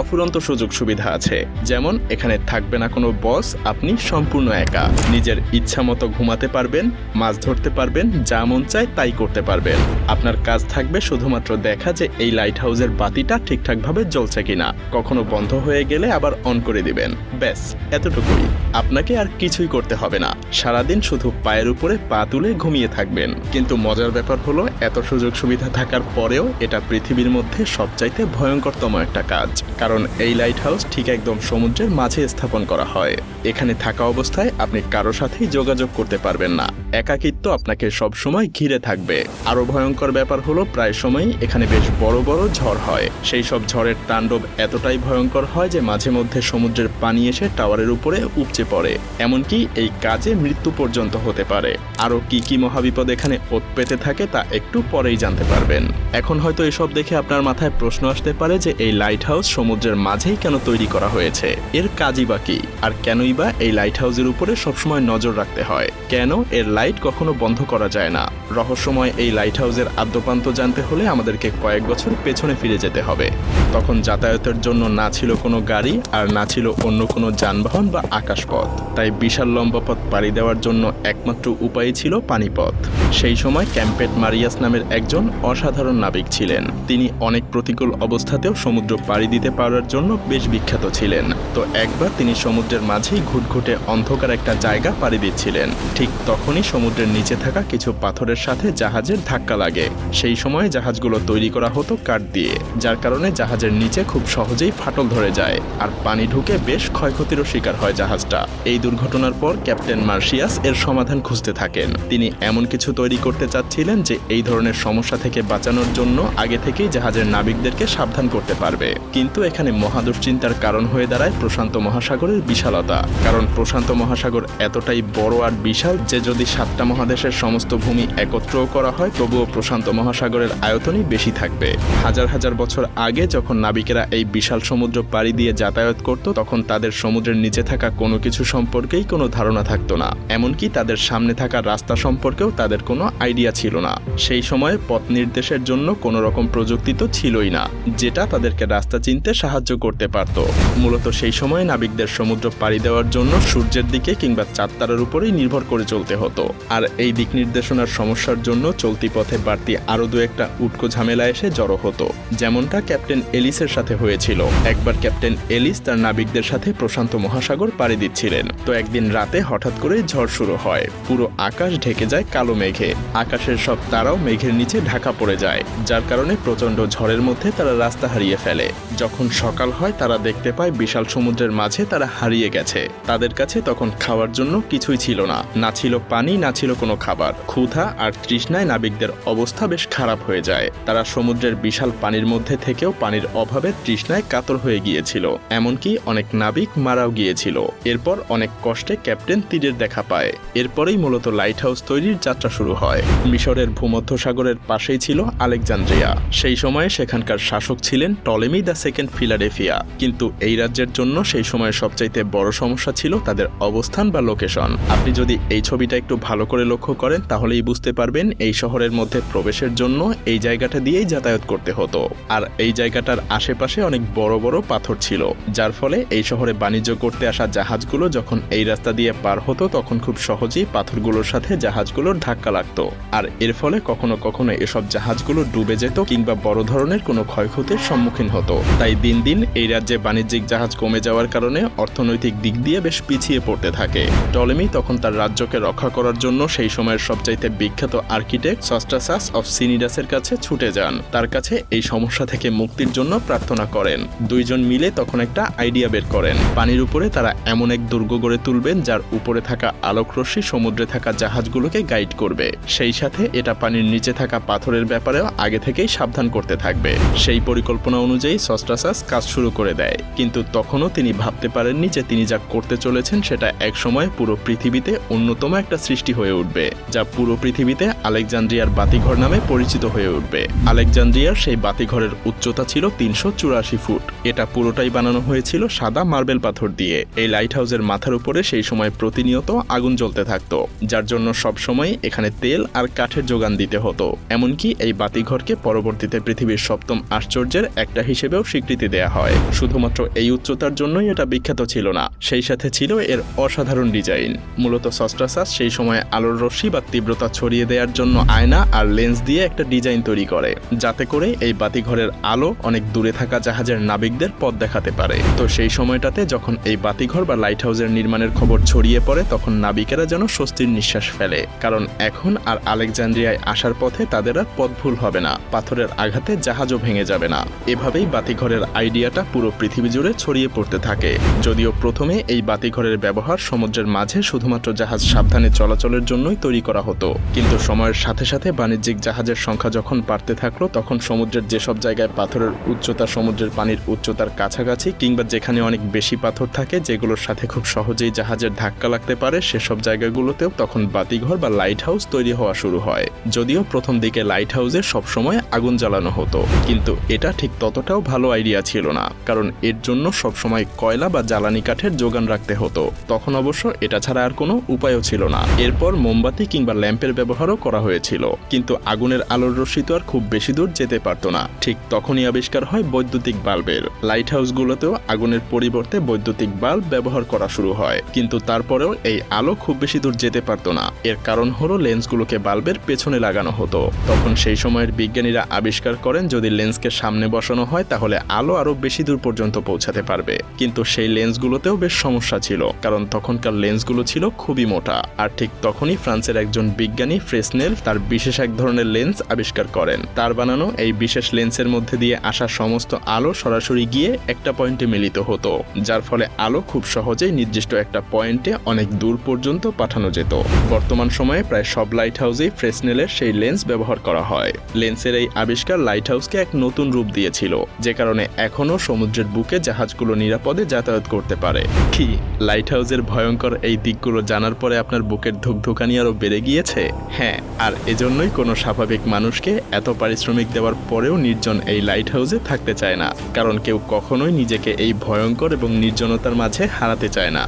অফুরন্ত সুযোগ সুবিধা আছে। যেমন এখানে থাকবে না কোনো বস, আপনি সম্পূর্ণ একা। নিজের ইচ্ছা মতো ঘুমাতে পারবেন, মাছ ধরতে পারবেন, যা মন চায় তাই করতে পারবেন। আপনার কাজ থাকবে শুধুমাত্র দেখা যে এই লাইট হাউসের বাতিটা ঠিকঠাকভাবে জ্বলছে কিনা, কখনো বন্ধ হয়ে গেলে আবার অন করে দিবেন। ব্যাস, এতটুকুই। আপনাকে আর কিছুই করতে হবে না। সারাদিন শুধু পায়ের উপরে পা তুলে ঘুমিয়ে থাকবেন। কিন্তু মজার ব্যাপার হলো, এত সুযোগ সুবিধা থাকার পরেও এটা পৃথিবীর মধ্যে সবচাইতে ভয়ঙ্করতম একটা কাজ। কারণ এই লাইট হাউস ঠিক একদম সমুদ্রের মাঝে স্থাপন করা হয়। এখানে থাকা অবস্থায় আপনি কারো সাথেই যোগাযোগ করতে পারবেন না। একাকিত্ব আপনাকে সবসময় ঘিরে থাকবে। আরো ভয়ঙ্কর ব্যাপার হলো, প্রায় সময়ই এখানে বেশ বড় বড় ঝড় হয়। সেই সব ঝড়ের তাণ্ডব এতটাই ভয়ঙ্কর হয় যে মাঝে মধ্যে সমুদ্রের পানি এসে টাওয়ারের উপরে উপচে পড়ে। এমনকি এই কাজে মৃত্যু পর্যন্ত হতে পারে। আরো কি কি মহাবিপদ এখানে ওত পেতে থাকে তা একটু পরেই জানতে পারবেন। এখন হয়তো এসব দেখে আপনার মাথায় প্রশ্ন আসতে পারে যে এই লাইট হাউস সমুদ্রের মাঝেই কেন তৈরি করা হয়েছে, এর কাজই বা কি, আর কেনই বা এই লাইট হাউসের উপরে সবসময় নজর রাখতে হয়, কেন এর লাইট কখনো বন্ধ করা যায় না। রহস্যময় এই লাইট হাউসের আদ্যপান্ত জানতে হলে আমাদেরকে কয়েক বছর পেছনে ফিরে যেতে হবে। তখন যাতায়াতের জন্য না ছিল কোনো গাড়ি, আর না ছিল অন্য কোনো যানবাহন বা আকাশপথ। তাই বিশাল লম্বা পথ পাড়ি দেওয়ার জন্য একমাত্র উপায় ছিল পানিপথ। সেই সময় ক্যাম্পেট মারিয়াস নামের একজন অসাধারণ নাবিক ছিলেন। তিনি অনেক প্রতিকূল অবস্থাতেও সমুদ্র পাড়ি দিতে পারার জন্য বেশ বিখ্যাত ছিলেন। তো একবার তিনি সমুদ্রের মাঝেই ঘুটঘুটে অন্ধকার একটা জায়গা পাড়ি দিচ্ছিলেন। ঠিক তখনই সমুদ্রের নিচে থাকা কিছু পাথরের সাথে জাহাজের ধাক্কা লাগে। সেই সময় জাহাজগুলো তৈরি করা হতো কাঠ দিয়ে, যার কারণে জাহাজের নিচে খুব সহজেই ফাটল ধরে যায়, আর পানি ঢুকে বেশ ক্ষয়ক্ষতিরও শিকার হয় জাহাজটা। এই দুর্ঘটনার পর ক্যাপ্টেন মার্শিয়াস এর সমাধান খুঁজতে থাকেন। তিনি এমন কিছু তৈরি করতে চাচ্ছিলেন যে এই ধরনের সমস্যা থেকে বাঁচানোর জন্য আগে থেকেই জাহাজের নাবিকদেরকে সাবধান করতে পারবে। কিন্তু এখানে মহাদুশ্চিন্তার কারণ হয়ে দাঁড়ায় প্রশান্ত মহাসাগরের বিশালতা। কারণ প্রশান্ত মহাসাগর এতটাই বড় আর বিশাল যে যদি 7টা মহাদেশের সমস্ত ভূমি একত্রও করা হয় তবুও প্রশান্ত মহাসাগরের আয়তনই বেশি থাকবে। হাজার হাজার বছর আগে যখন নাবিকেরা এই বিশাল সমুদ্র পাড়ি দিয়ে যাতায়াত করত, তখন তাদের সমুদ্রের নিচে থাকা কোনো কিছু সম্পর্কেই কোনো ধারণা থাকতো না। এমনকি তাদের সামনে থাকা রাস্তা সম্পর্কেও তাদের কোনো আইডিয়া ছিল না। সেই সময়ে পথ নির্দেশের জন্য কোনো রকম প্রযুক্তি তো ছিলই না, যেটা তাদেরকে রাস্তা চিনতে সাহায্য করতে পারত। মূলত সেই সময় নাবিকদের সমুদ্র পাড়ি দেওয়ার জন্য সূর্যের দিকে কিংবা চাঁদ তারার উপরেই নির্ভর করে চলতে হতো। আর এই দিক নির্দেশনার সমস্যার জন্য চলতি পথে বাড়তি আরো দু একটা উটকো ঝামেলা এসে জড়ো হতো, যেমনটা ক্যাপ্টেন এলিসের সাথে হয়েছিল। একবার ক্যাপ্টেন এলিস তার নাবিকদের সাথে প্রশান্ত মহাসাগর পাড়ি দিচ্ছিলেন। তো একদিন রাতে হঠাৎ করে ঝড় শুরু হয়। পুরো আকাশ ঢেকে যায় কালো মেঘে। আকাশের সব তারাও মেঘের নিচে ঢাকা পড়ে যায়, যার কারণে প্রচণ্ড ঝড়ের মধ্যে তারা রাস্তা হারিয়ে ফেলে। যখন সকাল হয় তারা দেখতে পায় বিশাল সমুদ্রের মাঝে তারা হারিয়ে গেছে। তাদের কাছে তখন খাওয়ার জন্য কিছুই ছিল না, না ছিল পানি, না ছিল কোনো খাবার। ক্ষুধা আর তৃষ্ণায় নাবিকদের অবস্থা বেশ খারাপ হয়ে যায়। তারা সমুদ্রের বিশাল পানির মধ্যে থেকেও পানির অভাবে তৃষ্ণায় কাতর হয়ে গিয়েছিল। এমনকি অনেক নাবিক মারাও গিয়েছিল। এরপর অনেক কষ্টে ক্যাপ্টেন তীরের দেখা পায়। এরপরেই মূলত লাইট হাউস তৈরির যাত্রা শুরু হয়। মিশরের ভূমধ্যসাগরের পাশেই ছিল আলেকজান্দ্রিয়া। সেই সময়ে সেখানকার শাসক ছিলেন টলেমি দ্য সেকেন্ড ফিলাডেলফিয়া। কিন্তু এই রাজ্যের জন্য সেই সময় সবচাইতে বড় সমস্যা ছিল তাদের অবস্থান বা লোকেশন। আপনি যদি এই ছবিটা একটু ভালো করে লক্ষ্য করেন তাহলেই বুঝতে পারবেন এই শহরের মধ্যে প্রবেশের জন্য এই জায়গাটা দিয়েই যাতায়াত করতে হতো। আর এই জায়গাটার আশেপাশে অনেক বড় বড় পাথর ছিল, যার ফলে এই শহরে বাণিজ্য করতে আসা জাহাজগুলো যখন এই রাস্তা দিয়ে পার হতো তখন খুব সহজেই পাথরগুলোর সাথে জাহাজগুলোর ধাক্কা লাগতো। আর এর ফলে কখনো কখনো এসব জাহাজগুলো ডুবে যেত কিংবা বড় ধরনের কোনো ক্ষয়ক্ষতির সম্মুখীন হতো। তাই দিন দিন এই রাজ্যে বাণিজ্যিক জাহাজ কমে যাওয়ার কারণে অর্থনৈতিক দিক দিয়ে বেশ পিছিয়ে পড়তে থাকে। টলেমি তখন তার রাজ্যকে রক্ষা করার জন্য সেই সময়ের সবচাইতে বিখ্যাত আর্কিটেক্ট সস্ট্রাসাস অফ সিনিডাসের কাছে ছুটে যান। তার কাছে এই সমস্যা থেকে মুক্তির জন্য প্রার্থনা করেন। দুইজন মিলে তখন একটা আইডিয়া বের করেন। পানির উপরে তারা এমন এক দুর্গ গড়ে তুলবেন যার উপরে থাকা আলোকরশ্মি সমুদ্রে থাকা জাহাজগুলোকে গাইড করবে। সেই সাথে এটা পানির নিচে থাকা পাথরের ব্যাপারেও আগে থেকেই সাবধান করতে থাকবে। সেই পরিকল্পনা অনুযায়ী সস্ট্রাসাস কাজ শুরু করে দেয়। কিন্তু তখনও তিনি ভাবতে পারেননি যে তিনি যা করতে চলেছেন সেটা একসময় পুরো পৃথিবীতে অন্যতম একটা সৃষ্টি সৃষ্টি হয়ে উঠবে, যা পুরো পৃথিবীতে আলেকজান্দ্রিয়ার বাতিঘর নামে পরিচিত হয়ে উঠবে। আলেকজান্দ্রিয়ার সেই বাতিঘরের উচ্চতা ছিল 384 ফুট। এটা পুরোটাই বানানো হয়েছিল সাদা মার্বেল পাথর দিয়ে। এই লাইট হাউসের মাথার উপরে সেই সময় প্রতিনিয়ত আগুন জ্বলতে থাকতো, যার জন্য সবসময় এখানে তেল আর কাঠের যোগান দিতে হতো। এমনকি এই বাতিঘরকে পরবর্তীতে পৃথিবীর 7ম আশ্চর্যের একটা হিসেবেও স্বীকৃতি দেয়া হয়। শুধুমাত্র এই উচ্চতার জন্যই এটা বিখ্যাত ছিল না, সেই সাথে ছিল এর অসাধারণ ডিজাইন। মূলত সস্ট্রাসাস সেই সময় আলোর রশ্মি বা তীব্রতা ছড়িয়ে দেওয়ার জন্য আয়না আর লেন্স দিয়ে একটা ডিজাইন তৈরি করে, যাতে করে এই বাতিঘরের আলো অনেক দূরে থাকা জাহাজের নাবিকদের পথ দেখাতে পারে। তো সেই সময়টাতে যখন এই বাতিঘর বা লাইট হাউসের নির্মাণের খবর ছড়িয়ে পড়ে, তখন নাবিকেরা যেন স্বস্তির নিঃশ্বাস ফেলে, কারণ এখন আর আলেকজান্দ্রিয়ায় আসার পথে তাদের আর পথ ভুল হবে না, পাথরের আঘাতে জাহাজও ভেঙে যাবে না। এভাবেই বাতিঘরের আইডিয়াটা পুরো পৃথিবী জুড়ে ছড়িয়ে পড়তে থাকে। যদিও প্রথমে এই বাতিঘরের ব্যবহার সমুদ্রের মাঝে শুধুমাত্র জাহাজ সাবধানে চলাচলের জন্যই তৈরি করা হতো, কিন্তু সময়ের সাথে সাথে বাণিজ্যিক জাহাজের সংখ্যা যখন বাড়তে থাকলো, তখন সমুদ্রের যেসব জায়গায় পাথরের উচ্চতা সমুদ্রের পানির উচ্চতার কাছাকাছি কিংবা যেখানে অনেক বেশি পাথর থাকে, যেগুলোর সাথে খুব সহজেই জাহাজের ধাক্কা লাগতে পারে, সেসব জায়গাগুলোতেও তখন বাতিঘর বা লাইট হাউস তৈরি হওয়া শুরু হয়। যদিও প্রথম দিকে লাইট হাউসে সবসময় আগুন জ্বালানো হতো, কিন্তু এটা ঠিক ততটাও ভালো আইডিয়া ছিল না, কারণ এর জন্য সবসময় কয়লা বা জ্বালানি কাঠের যোগান রাখতে হতো। তখন অবশ্য এটা ছাড়া আর কোনো উপায়ও ছিল না। এরপর মোমবাতি কিংবা ল্যাম্পের ব্যবহারও করা হয়েছিল, কিন্তু আগুনের আলোর রশ্মি তো আর খুব বেশি দূর যেতে পারতো না। ঠিক তখনই আবিষ্কার হয় বৈদ্যুতিক বাল্বের। লাইট হাউসগুলোতেও আগুনের পরিবর্তে বৈদ্যুতিক বাল্ব ব্যবহার করা শুরু হয়, কিন্তু তারপরেও এই আলো খুব বেশি দূর যেতে পারতো না। এর কারণ হলো লেন্সগুলোকে বাল্বের পেছনে লাগানো হতো। তখন সেই সময়ের বিজ্ঞানীরা আবিষ্কার করেন যদি লেন্সকে সামনে বসানো হয় তাহলে আলো আরো বেশি দূর পর্যন্ত পৌঁছাতে পারবে। কিন্তু সেই লেন্সগুলোতেও বেশ সমস্যা ছিল, কারণ তখনকার লেন্সগুলো ছিল খুবই মোটা। আর ঠিক তখনই ফ্রান্সের একজন বিজ্ঞানী ফ্রেসনেল তার বিশেষ এক ধরনের লেন্স আবিষ্কার করেন। তার বানানো এই বিশেষ লেন্সের মধ্যে দিয়ে আসা সমস্ত আলো সরাসরি গিয়ে একটা পয়েন্টে মিলিত হতো, যার ফলে আলো খুব সহজেই নির্দিষ্ট একটা পয়েন্টে অনেক দূর পর্যন্ত পাঠানো যেত। বর্তমান সময়ে প্রায় সব লাইট হাউসেই ফ্রেসনেলের সেই লেন্স ব্যবহার করা হয়। লেন্সের এই আবিষ্কার লাইট হাউসকে এক নতুন রূপ দিয়েছিল, যে কারণে এখনও সমুদ্রের বুকে জাহাজগুলো নিরাপদে যাতায়াত করতে পারে। কি লাইট হাউসের ভয়ঙ্কর এই দিকগুলো জানার পরে আপনার বুকের ধুকধুকানি আরো বেড়ে গিয়েছে? হ্যাঁ, আর এজন্যই কোনো স্বাভাবিক মানুষকে এত পারিশ্রমিক দেওয়ার পরেও নির্জন এই লাইট হাউসে থাকতে চায় না, কারণ কেউ কখনোই নিজেকে এই ভয়ঙ্কর এবং নির্জনতার মাঝে হারাতে চায় না।